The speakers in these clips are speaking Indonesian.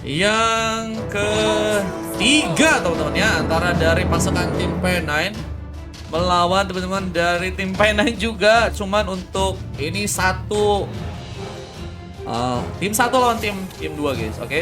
Yang ketiga teman-teman ya, antara dari pasukan tim P9 melawan teman-teman dari tim P9 juga. Cuman untuk ini tim satu lawan tim 2 guys, oke?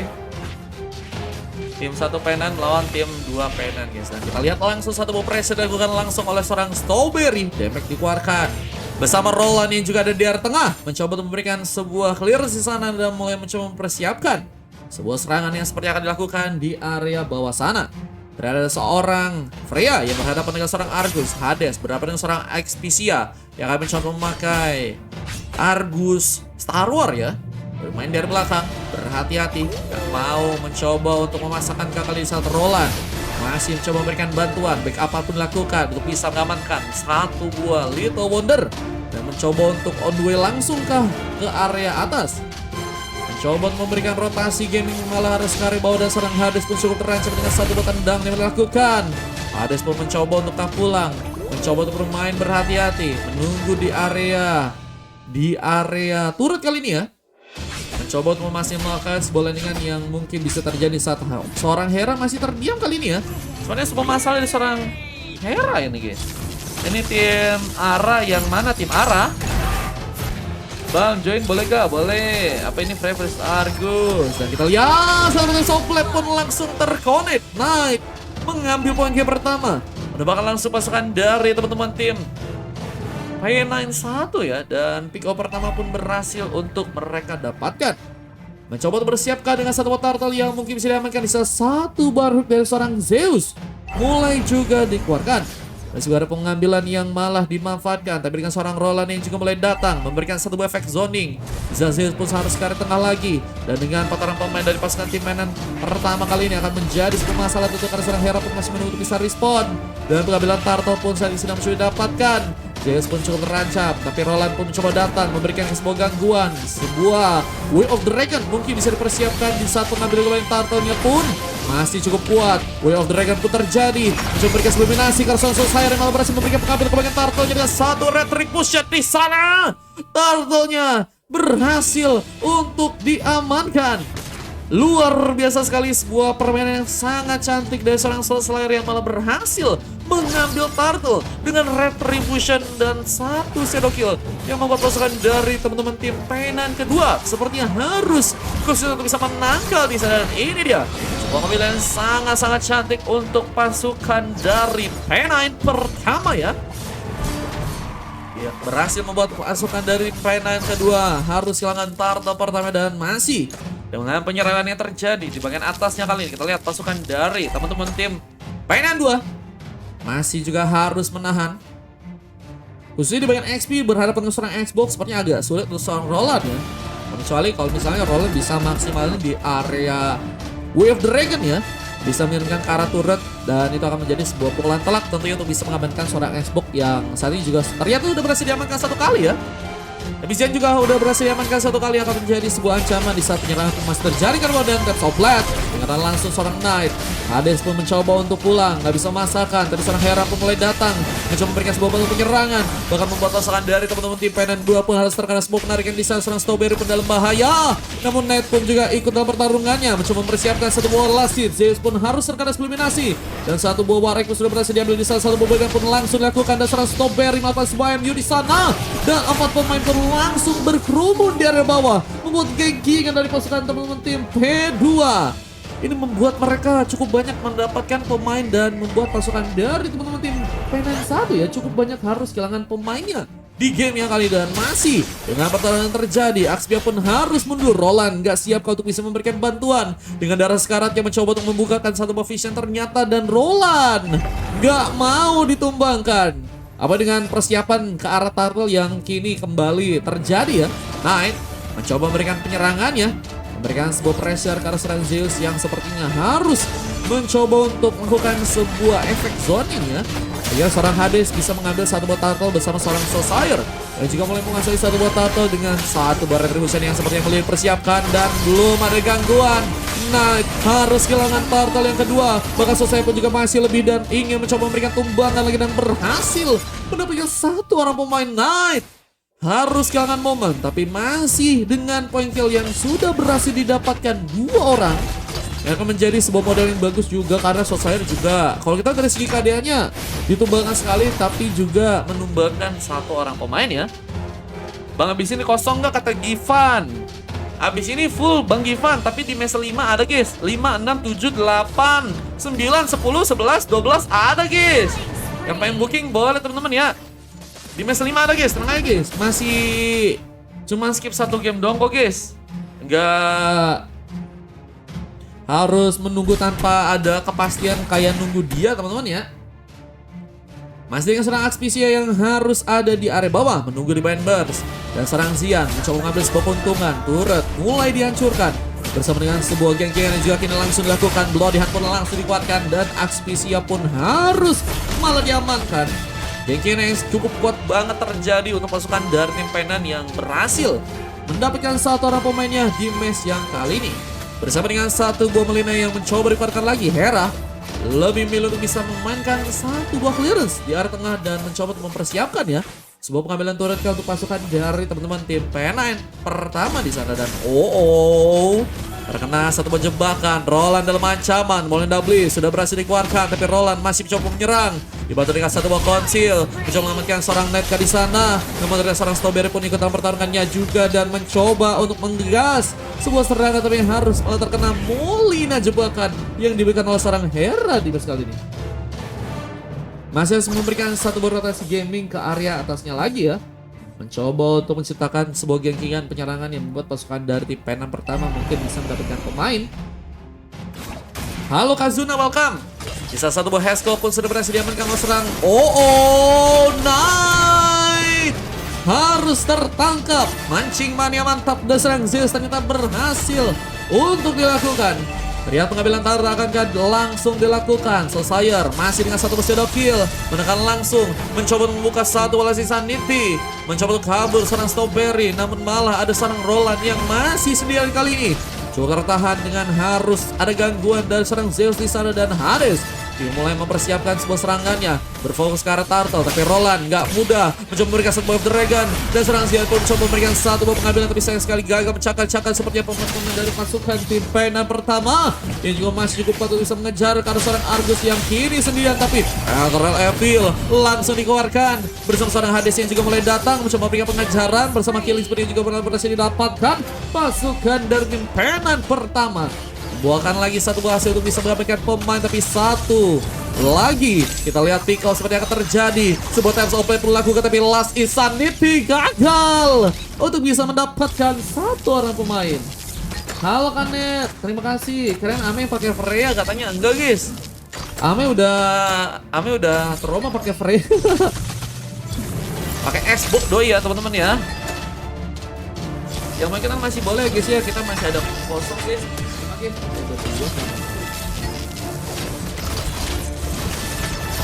Tim 1 P9 melawan tim 2 P9 guys. Dan kita lihat langsung satu buah pressure dilakukan langsung oleh seorang Strawberry. Damage dikeluarkan bersama Roland yang juga ada di area tengah, mencoba untuk memberikan sebuah clearance di sana dan mulai mencoba mempersiapkan sebuah serangan yang seperti akan dilakukan di area bawah sana. Berada seorang Freya yang berhadapan dengan seorang Argus. Hades berhadapan dengan seorang Expedia yang akan mencoba memakai Argus Star War ya. Bermain dari belakang, berhati-hati, gak mau mencoba untuk memasakkan kali saat Roland masih mencoba memberikan bantuan, baik apapun dilakukan untuk bisa mengamankan satu buah Little Wonder dan mencoba untuk on the way langsung ke area atas. Mencoba untuk memberikan rotasi gaming, malah harus kari bawah dan serang Hades pun cukup terancam dengan satu buah tendang yang dilakukan. Hades pun mencoba untuk tak pulang, mencoba untuk bermain berhati-hati, menunggu di area turret kali ini ya. Mencoba untuk masih melakukan sebuah landingan yang mungkin bisa terjadi saat seorang Hera masih terdiam kali ini ya. Sebenarnya sebuah masalah dari seorang Hera ini guys. Ini tim Ara yang mana tim Ara? Bang join boleh gak? Boleh. Apa ini Freya vs Argus? Dan kita lihat salah satu Soplet pun langsung terconnect. Knight mengambil poin game pertama. Menembakkan langsung pasukan dari teman-teman tim P9 1 ya, dan pick up pertama pun berhasil untuk mereka dapatkan. Mencoba untuk bersiapkan dengan satu turtle yang mungkin bisa diamankan di salah satu barhook dari seorang Zeus. Mulai juga dikeluarkan. Dan juga ada pengambilan yang malah dimanfaatkan, tapi dengan seorang Roland yang juga mulai datang memberikan satu buah efek zoning. Zeus pun harus ke arah tengah lagi. Dan dengan putaran pemain dari pasukan tim mainan pertama kali ini akan menjadi sebuah masalah tentu karena seorang Hera pun masih menunggu bisa respon. Dan pengambilan turtle pun saat ini sedang mencoba didapatkan. Zeus pun cukup terancam, tapi Roland pun mencoba datang memberikan sebuah gangguan. Sebuah Way of the Dragon mungkin bisa dipersiapkan di saat pengambilan turtle-nya pun masih cukup kuat. Way of the Dragon pun terjadi, mencoba memberikan eliminasi karena selesai yang malah berhasil memberikan pengambilan kebagian turtle-nya dengan satu retribution di sana. Turtle-nya berhasil untuk diamankan. Luar biasa sekali, sebuah permainan yang sangat cantik dari seorang Soul Slayer yang malah berhasil mengambil turtle dengan retribution dan satu shadow kill yang membuat pasukan dari teman-teman tim P9 kedua sepertinya harus kesulitan untuk bisa menangkal di sana. Dan ini dia sebuah pemilihan yang sangat-sangat cantik untuk pasukan dari P9 pertama ya. Ya, berhasil membuat pasukan dari P9 kedua harus kehilangan turtle pertama dan masih dengan penyerangan yang terjadi di bagian atasnya kali ini. Kita lihat pasukan dari teman-teman tim P9 2 masih juga harus menahan. Khususnya di bagian XP berhadapan dengan seorang Xbox sepertinya agak sulit untuk seorang Roland ya. Kecuali kalau misalnya Roland bisa maksimalin di area Way of the Dragon ya. Bisa mengirimkan ke arah turret dan itu akan menjadi sebuah pukulan telak tentunya untuk bisa mengamankan seorang Xbox yang saat ini juga ternyata sudah berhasil diamankan satu kali ya. Ebizian juga udah berhasil diamankan satu kali, akan menjadi sebuah ancaman di saat penyerangan masih terjadi karena dan Soplet dengan langsung seorang Knight. Hades pun mencoba untuk pulang, nggak bisa masakan. Tadi seorang Hera pun mulai datang, mencoba memberikan sebuah bentuk penyerangan, bahkan membuat pasangan dari teman-teman tim P9 2 pun harus terkena sebuah penarikan di sana. Seorang Strawberry pun dalam bahaya, namun Knight pun juga ikut dalam pertarungannya, mencoba mempersiapkan satu buah last hit. Zeus pun harus terkena eliminasi dan satu buah Warwick pun sudah berhasil diambil di salah satu buah pun langsung dilakukan. Dan seorang Strawberry melakukan sebuah MU di sana dan 4 pemain pun langsung berkerumun di area bawah, membuat genggingan dari pasukan teman-teman tim P2. Ini membuat mereka cukup banyak mendapatkan pemain dan membuat pasukan dari teman-teman tim P9 1 ya cukup banyak harus kehilangan pemainnya di game yang kali. Dan masih dengan pertarungan terjadi, Axbia pun harus mundur. Roland gak siap untuk bisa memberikan bantuan dengan darah sekarat yang mencoba untuk membukakan satu buah vision ternyata, dan Roland gak mau ditumbangkan. Apa dengan persiapan ke arah turtle yang kini kembali terjadi ya. Knight mencoba memberikan penyerangannya, memberikan sebuah pressure ke arah seorang Zeus yang sepertinya harus mencoba untuk melakukan sebuah efek zoning ya. Ya, seorang Hades bisa mengambil satu buah turtle bersama seorang Soulslayer dan juga mulai menguasai satu buah turtle dengan satu buah retribution yang sepertinya mulai dipersiapkan dan belum ada gangguan. Knight harus kehilangan turtle yang kedua, bahkan Soulslayer pun juga masih lebih dan ingin mencoba memberikan tumbangan lagi dan berhasil mendapatkan satu orang pemain Knight. harus kehilangan momen, tapi masih dengan point kill yang sudah berhasil didapatkan 2 orang, yang akan menjadi sebuah modal yang bagus juga karena Solskjaer juga. Kalau kita dari segi KDA-nya ditumbangkan sekali, tapi juga menumbangkan 1 orang pemain ya. Bang, abis ini kosong nggak kata Givan? Abis ini full Bang Givan, tapi di mes 5 ada guys. 5, 6, 7, 8, 9, 10, 11, 12 ada guys. Yang pengen booking boleh teman-teman ya. Di mes 5 ada guys, tenang aja guys. Masih cuma skip 1 game doang kok guys. Nggak harus menunggu tanpa ada kepastian kayak nunggu dia teman-teman ya. Masih dengan serang Axpisia yang harus ada di area bawah menunggu di Bind Burst. Dan serang Xian mencoba mengambil sebuah keuntungan. Turret mulai dihancurkan bersama dengan sebuah geng-geng yang juga kini langsung dilakukan. Bloody Hand pun langsung dikuatkan dan Axpisia pun harus malah diamankan. Geng-geng yang cukup kuat banget terjadi untuk pasukan dari tim Penan yang berhasil mendapatkan 1 orang pemainnya di match yang kali ini. Bersama dengan 1 buah melina yang mencoba dikeluarkan lagi, Hera lebih milih untuk bisa memainkan 1 buah clearance di area tengah dan mencoba untuk mempersiapkan ya sebuah pengambilan turret untuk pasukan dari teman-teman tim P9 pertama di sana. Dan terkena 1 buah jebakan. Roland dalam ancaman. Molinda Bliss sudah berhasil dikeluarkan, tapi Roland masih mencoba menyerang. Dibantu dengan 1 buah konsil, mencoba mengamankan seorang Netka di sana. Namun dari seorang Strawberry pun ikut dalam pertarungannya juga dan mencoba untuk menggas sebuah serangan, tapi harus malah terkena Molina jebakan yang diberikan oleh seorang Hera di match kali ini. Masih harus memberikan 1 buah rotasi gaming ke area atasnya lagi ya. Mencoba untuk menciptakan sebuah gengkingan penyerangan yang membuat pasukan dari tim P6 pertama mungkin bisa mendapatkan pemain. Halo Kazuna, welcome. Sisa 1 buah Haskell pun sudah berhasil diamankan oleh serang. Knight harus tertangkap. Mancing mania mantap dan serang Zeus ternyata berhasil untuk dilakukan. Terlihat pengambilan Tara akan langsung dilakukan. Solskjaer masih dengan 1 shadow kill, menekan langsung, mencoba membuka 1 bola sisa Niti, mencoba untuk kabur seorang Strawberry, namun malah ada seorang Roland yang masih sendirian kali ini. Coba tertahan dengan harus ada gangguan dari seorang Zeus di sana dan Hades mulai mempersiapkan sebuah serangannya, berfokus ke arah Turtle, tapi Roland nggak mudah mencoba memberikan 1 buah Dragon dan serang Zion pun mencoba memberikan 1 buah pengambilan, tapi sayang sekali gagal mencakar-cakar seperti pemain-pemain dari pasukan tim P6 pertama yang juga masih cukup kuat untuk bisa mengejar ke arah seorang Argus yang kini sendirian, tapi Ethereal Evil langsung dikeluarkan bersama seorang Hades yang juga mulai datang mencoba memberikan pengejaran bersama killing seperti yang juga berhasil didapatkan pasukan dari tim P6 pertama. Buahkan lagi 1 buah hasil untuk bisa mendapatkan pemain, tapi 1 lagi. Kita lihat Pickle seperti akan terjadi. Sebuah times open pun dilakukan, tapi Last Insanity gagal untuk bisa mendapatkan 1 orang pemain. Halo Kanet, terima kasih. Keren Ame pakai Freya katanya. Enggak guys, Ame udah trauma pakai Freya. Pakai Xbox doi ya teman-teman ya. Yang main kita masih boleh guys ya, kita masih ada kosong guys.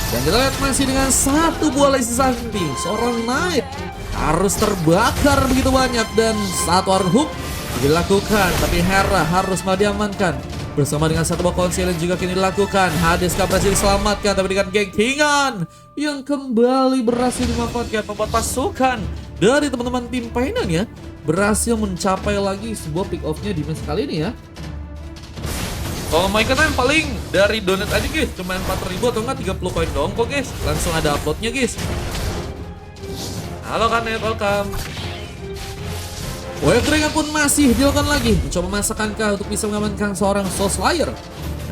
Dan kita lihat masih dengan 1 buah laser samping. Seorang Knight harus terbakar begitu banyak dan 1 arm hook dilakukan, tapi Hera harus malah diamankan bersama dengan 1 buah konsil yang juga kini dilakukan. Hades berhasil diselamatkan, tapi dengan gengkingan yang kembali berhasil dimanfaatkan, membuat pasukan dari teman-teman tim Painan ya berhasil mencapai lagi sebuah pick off-nya di match kali ini ya. Kalau mau ikutan paling dari donate aja guys, cuma 4.000 atau enggak 30 koin dong kok guys. Langsung ada uploadnya guys. Halo Kanet, welcome. Wave Dragon pun masih dilakukan lagi, mencoba masakankah untuk bisa mengamankan seorang Solskjaer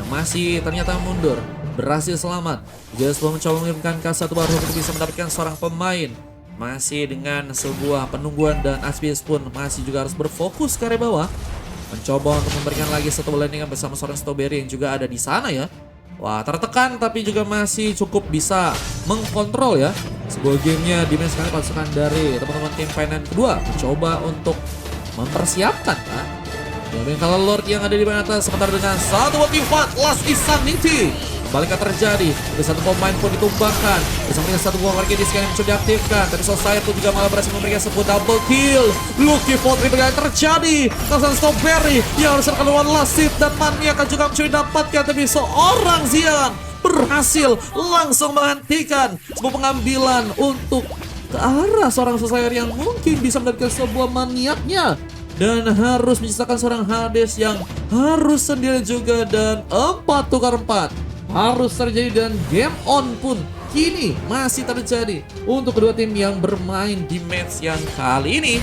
yang masih ternyata mundur. Berhasil selamat. Just mencoba mengirimkan K1 baru untuk bisa mendapatkan seorang pemain. Masih dengan sebuah penungguan dan Aspies pun masih juga harus berfokus ke area bawah. Mencoba untuk memberikan lagi 1 landingan bersama seorang Strawberry yang juga ada di sana ya. Wah, tertekan tapi juga masih cukup bisa mengkontrol ya sebuah gamenya di match kali pasukan dari teman-teman tim Painan kedua. Mencoba untuk mempersiapkan kan. Dan kalau Lord yang ada di bagian atas sementara dengan 1 pivot Last Insanity kembali terjadi. Ada 1 pemain pun ditumbangkan bersama dengan 1 buah warga di scan yang sudah diaktifkan. Tapi Solskjaer pun juga malah berhasil memberikan sebuah double kill. Lucky Fortry yang terjadi. Kawasan Strawberry yang harus terkeluar last hit dan Mania akan juga mencuri dapatkan, tapi seorang Xian berhasil langsung menghentikan sebuah pengambilan untuk ke arah seorang Slayer yang mungkin bisa mendapatkan sebuah maniaknya. Dan harus menyisakan seorang Hades yang harus sendiri juga, dan 4-4 harus terjadi, dan game on pun kini masih terjadi untuk kedua tim yang bermain di match yang kali ini.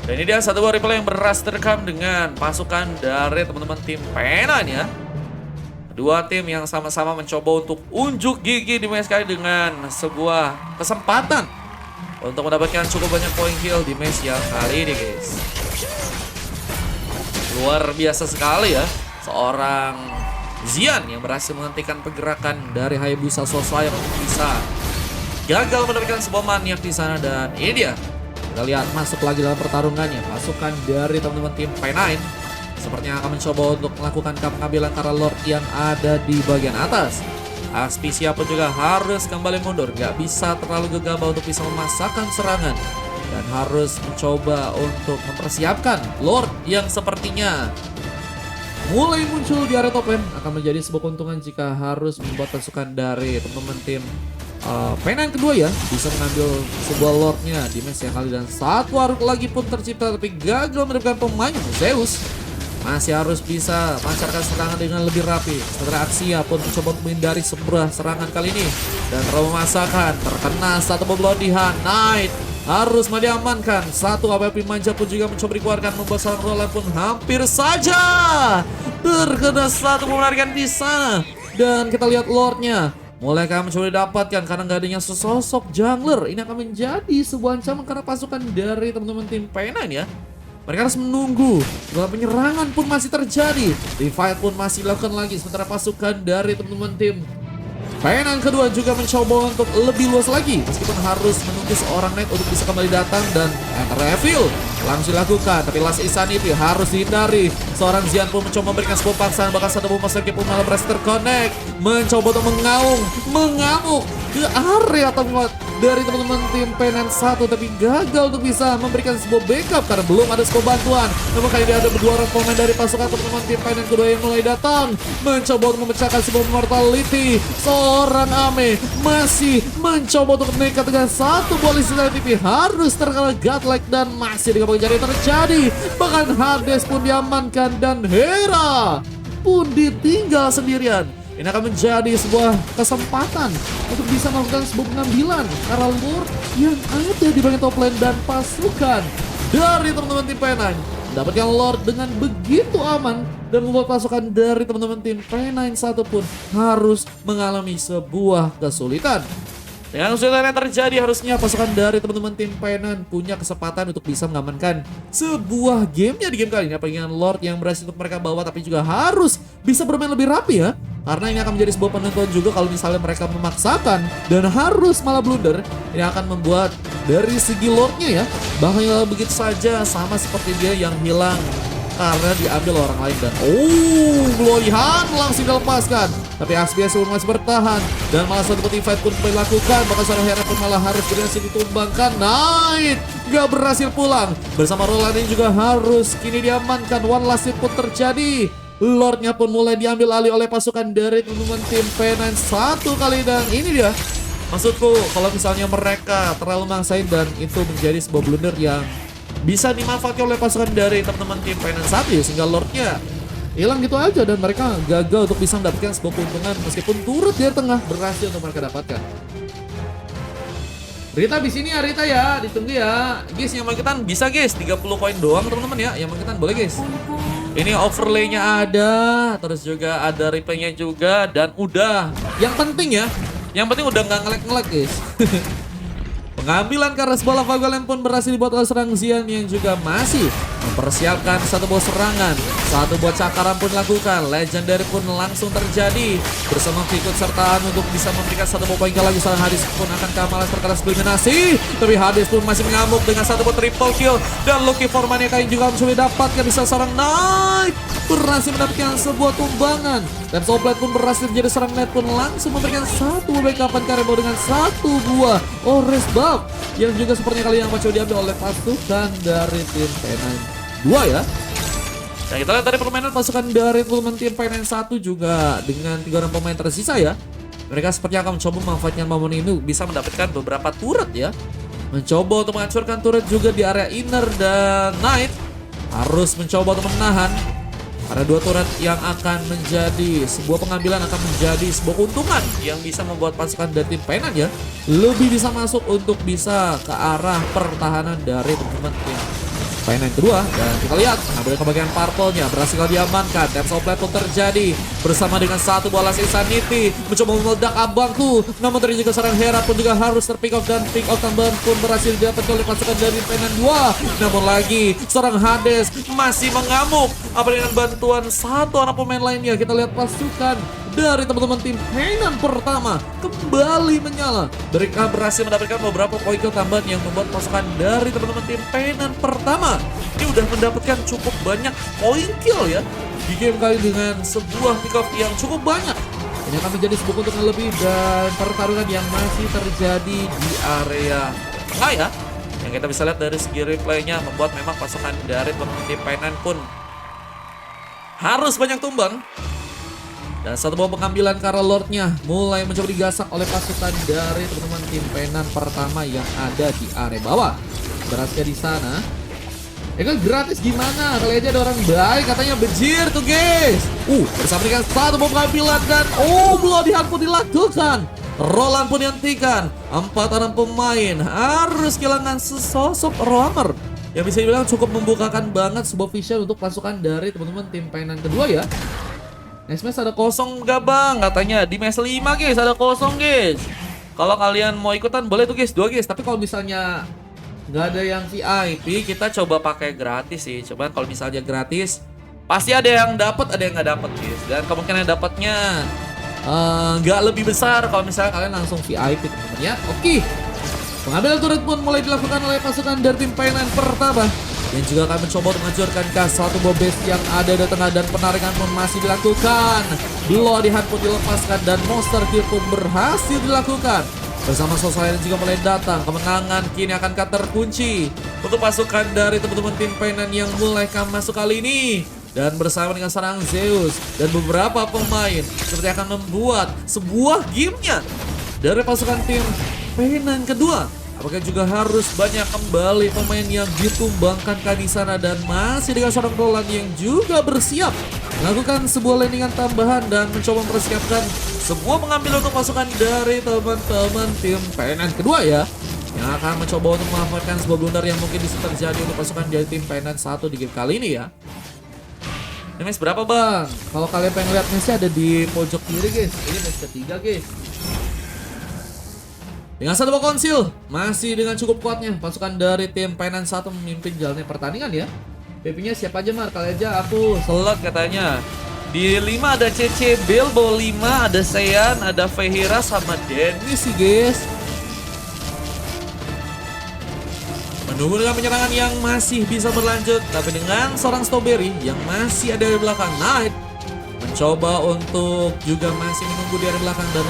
Dan ini dia satu buah replay yang berhasil terekam dengan pasukan dari teman-teman tim P9 ya. Dua tim yang sama-sama mencoba untuk unjuk gigi di match kali dengan sebuah kesempatan untuk mendapatkan cukup banyak poin kill di match yang kali ini guys. Luar biasa sekali ya, seorang Xian yang berhasil menghentikan pergerakan dari Hayabusa Soulslayer untuk bisa gagal mendapatkan sebuah maniak di sana. Dan ini dia, kita lihat masuk lagi dalam pertarungannya pasukan dari teman-teman tim P9. Sepertinya akan mencoba untuk melakukan pengambilan karena Lord yang ada di bagian atas. Aspisia pun juga harus kembali mundur, gak bisa terlalu gegabah untuk bisa memasakkan serangan. Dan harus mencoba untuk mempersiapkan Lord yang sepertinya mulai muncul di area top lane. Akan menjadi sebuah keuntungan jika harus membuat pasukan dari teman-teman tim P9 kedua ya bisa mengambil sebuah Lordnya di match yang kali. Dan satu aruk lagi pun tercipta tapi gagal mendapatkan pemain. Zeus masih harus bisa melancarkan serangan dengan lebih rapi. Sementara Axia pun mencoba untuk menghindari sebuah serangan kali ini. Dan terlalu memasakkan, terkena satu pembelodihan. Knight harus diamankan. Satu AWP manja pun juga mencoba dikeluarkan, membuat seorang Roland pun hampir saja terkena satu penarikan di sana. Dan kita lihat Lordnya mulai akan mencoba didapatkan karena nggak adanya sesosok jungler. Ini akan menjadi sebuah ancaman karena pasukan dari teman-teman tim P9 ya. Mereka harus menunggu. Setelah penyerangan pun masih terjadi. Revive pun masih dilakukan lagi. Sementara pasukan dari teman-teman tim P9 kedua juga mencoba untuk lebih luas lagi. Meskipun harus menunggu seorang Knight untuk bisa kembali datang. Dan reveal langsung dilakukan. Tapi Last Insanity harus dihindari. Seorang Xian pun mencoba memberikan sebuah paksaan. Bahkan satu bom lagi pun malah berhasil terconnect. Mencoba untuk mengamuk ke area tempat dari teman-teman tim P9 1, tapi gagal untuk bisa memberikan sebuah backup karena belum ada sebuah bantuan. Namun kali ini ada berdua orang pemain dari pasukan teman-teman tim P9 kedua yang mulai datang, mencoba untuk memecahkan sebuah mortality. Seorang Ame masih mencoba untuk nekat dengan satu bola sinar TV, harus terkena godlike dan masih digabung jari terjadi. Bahkan Hades pun diamankan dan Hera pun ditinggal sendirian. Ini akan menjadi sebuah kesempatan untuk bisa melakukan sebuah pengambilan karena Lord yang ada di bagian top lane. Dan pasukan dari teman-teman tim P9 mendapatkan Lord dengan begitu aman dan membuat pasukan dari teman-teman tim P9 satu pun harus mengalami sebuah kesulitan. Dengan kesulitan yang terjadi, harusnya pasukan dari teman-teman tim P9 punya kesempatan untuk bisa mengamankan sebuah gamenya di game kali ini. Apalagi dengan Lord yang berhasil untuk mereka bawa, tapi juga harus bisa bermain lebih rapi ya. Karena ini akan menjadi sebuah penentuan juga kalau misalnya mereka memaksakan dan harus malah blunder. Ini akan membuat dari segi Lordnya ya, bahkan begitu saja sama seperti dia yang hilang karena diambil orang lain. Dan Gloryhan langsung dilepaskan. Tapi Aspias pun masih bertahan dan malah satu fight pun dilakukan. Bahkan seorang Hera pun malah harus berhasil ditumbangkan. Knight gak berhasil pulang. Bersama Roland ini juga harus kini diamankan. One last hit pun terjadi. Lordnya pun mulai diambil alih oleh pasukan dari teman-teman tim P9 satu kali. Dan ini dia, maksudku kalau misalnya mereka terlalu maksain dan itu menjadi sebuah blunder yang bisa dimanfaatkan oleh pasukan dari teman-teman tim P9 satu ya, sehingga Lordnya hilang gitu aja dan mereka gagal untuk bisa mendapatkan sebuah keuntungan meskipun turut di tengah berhasil untuk mereka dapatkan. Rita di sini ya, Rita ya, ditunggu ya. Guys, yang magetan bisa guys, 30 koin doang teman-teman ya. Yang magetan boleh guys. Ini overlay-nya ada, terus juga ada replaynya juga, dan udah. Yang penting ya, yang penting udah nggak ngelek-ngelek guys. Pengambilan karena sebuah lava golem pun berhasil dibuat oleh serang Xian yang juga masih mempersiapkan satu buah serangan. Satu buah cakaran pun dilakukan. Legendary pun langsung terjadi bersama ikut sertaan untuk bisa memberikan satu buah poin lagi. Seorang Hades pun akan kamalas terkena eliminasi. Tapi Hades pun masih mengamuk dengan satu buah triple kill. Dan Lucky Forman yang kali juga mencoba dapatkan bisa seorang Knight berhasil mendapatkan sebuah tumbangan. Dan Soplet pun berhasil menjadi serang Knight pun langsung memberikan satu buah backupan Karebo dengan satu buah Ores Buff yang juga sepertinya kali yang mencoba diambil oleh pasukan dari tim P9 2 ya. Nah, kita lihat dari permainan pasukan dari teman tim P9 1 juga dengan 3 orang pemain tersisa ya. Mereka seperti akan mencoba memanfaatkan momen ini bisa mendapatkan beberapa turret ya. Mencoba untuk menghancurkan turret juga di area inner, dan Knight harus mencoba untuk menahan. Ada dua turret yang akan menjadi sebuah pengambilan, akan menjadi sebuah keuntungan yang bisa membuat pasukan dari tim Penan ya lebih bisa masuk untuk bisa ke arah pertahanan dari teman-teman tim Penan kedua. Dan kita lihat ambil ke bagian purple-nya berhasil diamankan. Taps of Blade pun terjadi bersama dengan satu bola Insanity mencoba meledak abang tuh, namun terjadi juga seorang Hera pun juga harus terpick off, dan pick off tambahan pun berhasil didapatkan oleh pasukan dari Penan 2. Namun lagi seorang Hades masih mengamuk. Apa dengan bantuan satu anak pemain lainnya, kita lihat pasukan dari teman-teman tim Penan pertama kembali menyala. Mereka berhasil mendapatkan beberapa poin kill tambahan yang membuat pasukan dari teman-teman tim Penan pertama ini udah mendapatkan cukup banyak poin kill ya di game kali dengan sebuah pick off yang cukup banyak. Ini akan menjadi sebuah keuntungan lebih, dan pertarungan yang masih terjadi di area tengah ya. Yang kita bisa lihat dari segi replaynya membuat memang pasukan dari teman-teman tim Penan pun harus banyak tumbang. Dan satu buah pengambilan Kara Lord-nya mulai mencoba digasak oleh pasukan dari teman-teman tim Penan pertama yang ada di area bawah. Berhasil di sana. Kan gratis gimana? Kali aja ada orang baik katanya bejir tuh guys. Bersama dengan satu buah pengambilan, dan bloody hunt pun dilakukan. Roland pun dihentikan. 4 orang pemain harus kehilangan sesosok roamer yang bisa dibilang cukup membukakan banget sebuah vision untuk pasukan dari teman-teman tim Penan kedua ya. Next match ada kosong gak bang? Katanya di match 5 guys ada kosong guys. Kalau kalian mau ikutan boleh tuh guys, 2 guys. Tapi kalau misalnya nggak ada yang VIP, kita coba pakai gratis sih. Coba kalau misalnya gratis pasti ada yang dapat, ada yang nggak dapat guys. Dan kemungkinan dapatnya nggak lebih besar kalau misalnya kalian langsung VIP teman-teman ya. Oke. Pengambilan turret pun mulai dilakukan oleh pasukan dari tim Penan pertama, yang juga akan mencoba untuk menghancurkan satu buah base yang ada di tengah, dan penarikan pun masih dilakukan. Bloody Hunt pun dilepaskan dan monster kill pun berhasil dilakukan. Bersama sosok lain juga mulai datang. Kemenangan kini akan terkunci untuk pasukan dari teman-teman tim Penan yang mulai masuk kali ini. Dan bersama dengan seorang Zeus dan beberapa pemain seperti akan membuat sebuah gamenya dari pasukan tim Penan kedua. Apakah juga harus banyak kembali pemain yang ditumbangkan di sana, dan masih dengan seorang Roland yang juga bersiap melakukan sebuah landingan tambahan dan mencoba mempersiapkan sebuah pengambilan untuk pasukan dari teman-teman tim Penan kedua ya, yang akan mencoba untuk memanfaatkan sebuah blunder yang mungkin bisa terjadi untuk pasukan dari tim Penan 1 di game kali ini ya. Ini match berapa bang? Kalau kalian pengen lihat matchnya ada di pojok kiri guys. Ini match ketiga guys. Dengan satu buah konsil, masih dengan cukup kuatnya pasukan dari tim Penan 1 memimpin jalannya pertandingan ya. PP-nya siapa aja Mar? Kali aja aku selot katanya. Di 5 ada CC Bilbo, 5 ada Seiyan, ada Fehira sama Dennis sih guys. Menunggu dengan penyerangan yang masih bisa berlanjut, tapi dengan seorang Strawberry yang masih ada di belakang Knight mencoba untuk juga masih menunggu di area belakang, dan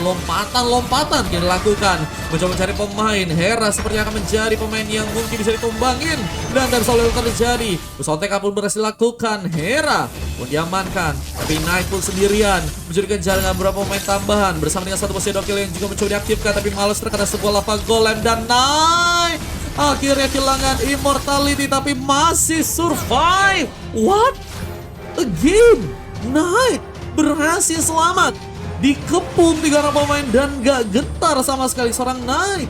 lompatan yang dilakukan mencoba mencari pemain. Hera seperti akan menjadi pemain yang mungkin bisa ditumbangin, dan selalu terjadi. Pesontek pun berhasil dilakukan. Hera pun diamankan, tapi Knight pun sendirian mencurikan jaringan beberapa pemain tambahan bersama dengan satu Shadow Kill yang juga mencoba diaktifkan, tapi malas terkena sebuah lava golem, dan Knight akhirnya kehilangan immortality tapi masih survive. What a game! Knight berhasil selamat, dikepung 3 orang pemain dan gak getar sama sekali. Seorang Knight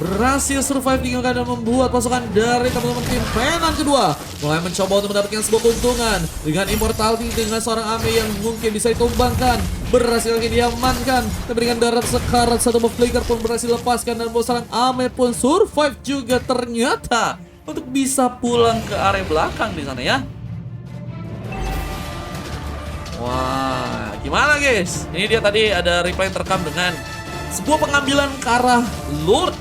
berhasil survive dengan keadaan, membuat pasukan dari teman-teman tim Penan kedua mulai mencoba untuk mendapatkan sebuah keuntungan dengan immortality dengan seorang Ame yang mungkin bisa ditumbangkan. Berhasil lagi diamankan, tapi dengan darah sekarat satu buff flicker pun berhasil lepaskan, dan seorang Ame pun survive juga ternyata untuk bisa pulang ke area belakang di sana ya. Wah, gimana guys? Ini dia tadi ada replay terekam dengan sebuah pengambilan ke arah Lord.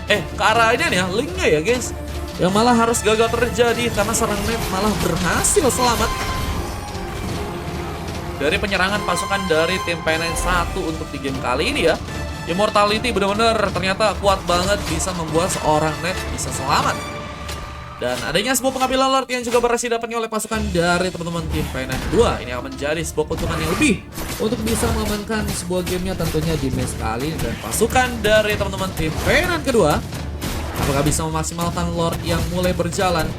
Ke arah ini nih ya, linknya ya guys. Yang malah harus gagal terjadi karena seorang Knight malah berhasil selamat dari penyerangan pasukan dari tim Penan 1 untuk di game kali ini ya. Immortality benar-benar ternyata kuat banget, bisa membuat seorang Knight bisa selamat. Dan adanya sebuah pengambilan Lord yang juga berhasil didapatkan oleh pasukan dari teman-teman tim P9 kedua. Ini akan menjadi sebuah keuntungan yang lebih untuk bisa mengamankan sebuah gamenya tentunya di match kali ini. Dan pasukan dari teman-teman tim P9 kedua apakah bisa memaksimalkan Lord yang mulai berjalan?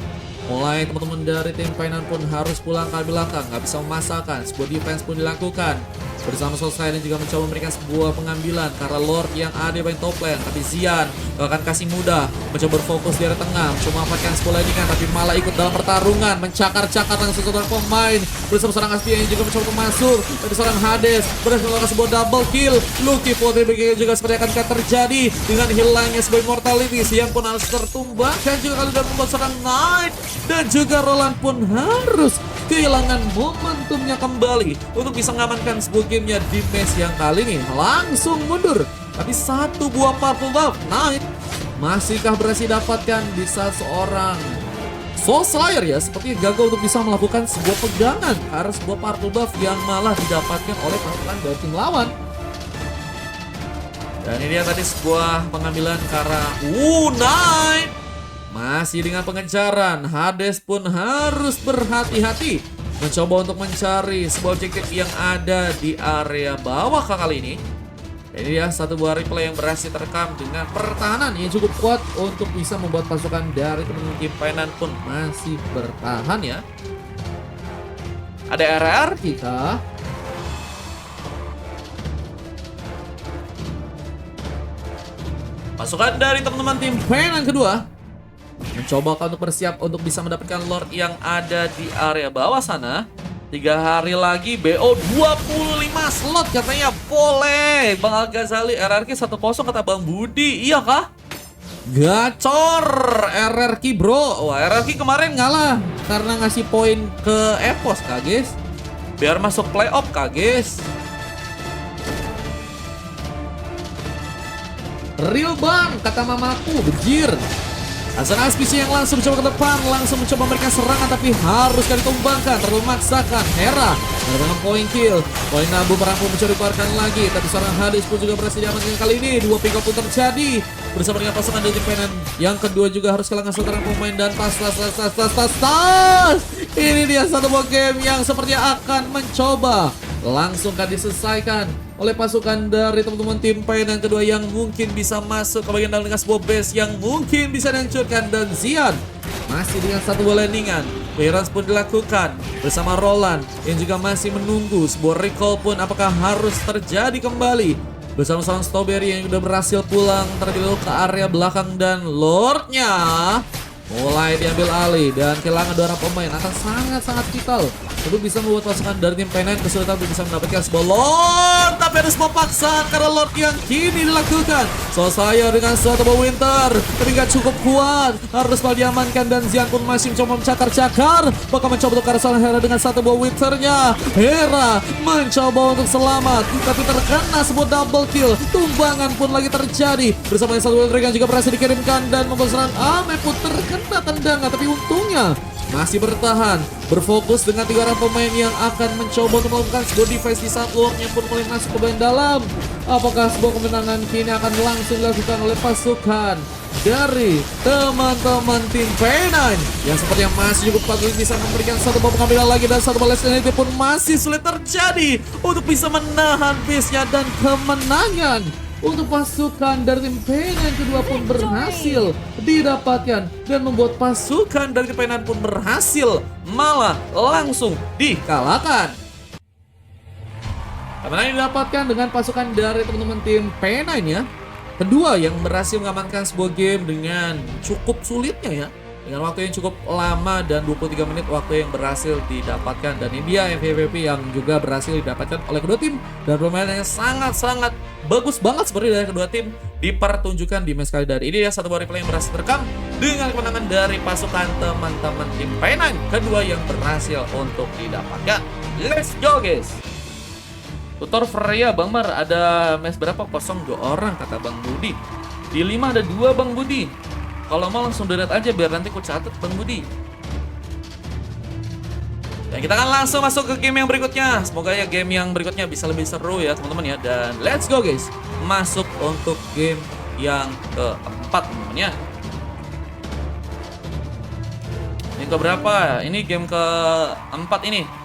Mulai teman-teman dari tim P9 pun harus pulang ke belakang, nggak bisa memasakkan. Sebuah defense pun dilakukan bersama selesai dan juga mencoba memberikan sebuah pengambilan karena Lord yang ada di top lane. Tapi Xian akan kasih mudah mencoba berfokus di area tengah, mencoba memanfaatkan sebuah landingan, tapi malah ikut dalam pertarungan, mencakar-cakar langsung seorang pemain bersama seorang Aspia yang juga mencoba masuk. Tapi seorang Hades berhasil melakukan sebuah double kill. Lucky Putri juga seperti akan terjadi dengan hilangnya sebuah immortality. Xian pun harus tertumbangkan juga kali dan membuat seorang Knight, dan juga Roland pun harus kehilangan momentumnya kembali untuk bisa mengamankan sebuah gamenya di match yang kali ini. Langsung mundur, tapi satu buah purple buff Knight masihkah berhasil dapatkan di saat seorang Soul Slayer ya sepertinya gagal untuk bisa melakukan sebuah pegangan karena sebuah purple buff yang malah didapatkan oleh pasukan dari tim lawan. Dan ini dia tadi sebuah pengambilan karena Knight masih dengan pengejaran. Hades pun harus berhati-hati mencoba untuk mencari sebuah objektif yang ada di area bawah kali ini. Ini dia satu buah replay yang berhasil terekam dengan pertahanan yang cukup kuat untuk bisa membuat pasukan dari teman-teman tim P9 pun masih bertahan ya. Ada RR kita. Pasukan dari teman-teman tim P9 kedua mencoba untuk bersiap untuk bisa mendapatkan Lord yang ada di area bawah sana. 3 hari lagi BO 25 slot katanya boleh. Bang Al-Ghazali RRQ 1-0 kata Bang Budi. Iya kah? Gacor RRQ bro. Wah, RRQ kemarin ngalah karena ngasih poin ke Epos kak guys, biar masuk playoff kak guys. Real bang kata mamaku, bejir. Hasan Aspisi yang langsung mencoba ke depan, langsung mencoba memberikan serangan tapi harus kali tumbangkan, terlalu memaksakan. Hera mendapatkan poin kill, poin Nabu merampung mencuri keluarkan lagi, tapi seorang Hades pun juga berhasil diamankan kali ini. 2 pick up pun terjadi bersama dengan pasukan dari P9 yang kedua juga harus kehilangan seorang pemain dan tas. Ini dia satu buah game yang sepertinya akan mencoba langsung kan diselesaikan oleh pasukan dari teman-teman tim P9 kedua yang mungkin bisa masuk ke bagian dalam dengan sebuah base yang mungkin bisa dihancurkan. Dan Xian masih dengan satu bola landingan. Clearance pun dilakukan bersama Roland yang juga masih menunggu sebuah recall pun apakah harus terjadi kembali bersama seorang Strawberry yang sudah berhasil pulang terlebih dahulu ke area belakang. Dan Lordnya mulai diambil alih dan kehilangan 2 orang pemain akan sangat-sangat vital untuk bisa membuat pasukan dari tim P9 kesulitan untuk bisa mendapatkan sebuah Lord. Tapi ada sebuah paksaan karena Lord yang kini dilakukan. Saya dengan satu buah Winter tapi gak cukup kuat, harus malah diamankan. Dan Xian pun masih mencoba mencakar-cakar, bakal mencoba untuk arah seorang Hera dengan satu buah Winternya. Hera mencoba untuk selamat tapi terkena sebuah double kill. Tumbangan pun lagi terjadi bersama yang satu Winter yang juga berhasil dikirimkan dan membuat serangan Ame pun terkena tendangan, tapi untungnya masih bertahan, berfokus dengan 3 orang pemain yang akan mencoba untuk melakukan sebuah device di saat Lordnya pun mulai masuk ke bagian dalam. Apakah sebuah kemenangan kini akan langsung dilakukan oleh pasukan dari teman-teman tim P9 yang sepertinya masih cukup kuat bisa memberikan satu buah pengambilan lagi, dan satu bola SNT pun masih sulit terjadi untuk bisa menahan base-nya. Dan kemenangan untuk pasukan dari tim P9 kedua pun berhasil didapatkan dan membuat pasukan dari tim P9 pun berhasil malah langsung dikalahkan. Kemenangan didapatkan dengan pasukan dari teman-teman tim P9 ya. Kedua yang berhasil mengamankan sebuah game dengan cukup sulitnya ya, dengan waktu yang cukup lama dan 23 menit waktu yang berhasil didapatkan. Dan ini dia MVP yang juga berhasil didapatkan oleh kedua tim, dan permainan yang sangat-sangat bagus banget seperti dari kedua tim dipertunjukkan di match kali dari ini ya. Satu buah replay yang berhasil terekam dengan kemenangan dari pasukan teman-teman tim P9 kedua yang berhasil untuk didapatkan. Let's go guys. Tutor Freya Bang Mar, ada match berapa? 0-2 orang kata Bang Budi. Di 5 ada 2 Bang Budi. Kalau mau langsung donat aja biar nanti ku catat Bang Budi. Dan kita akan langsung masuk ke game yang berikutnya. Semoga ya game yang berikutnya bisa lebih seru ya teman-teman ya. Dan let's go guys, masuk untuk game yang keempat teman-teman ya. ke berapa? Ini game keempat ini.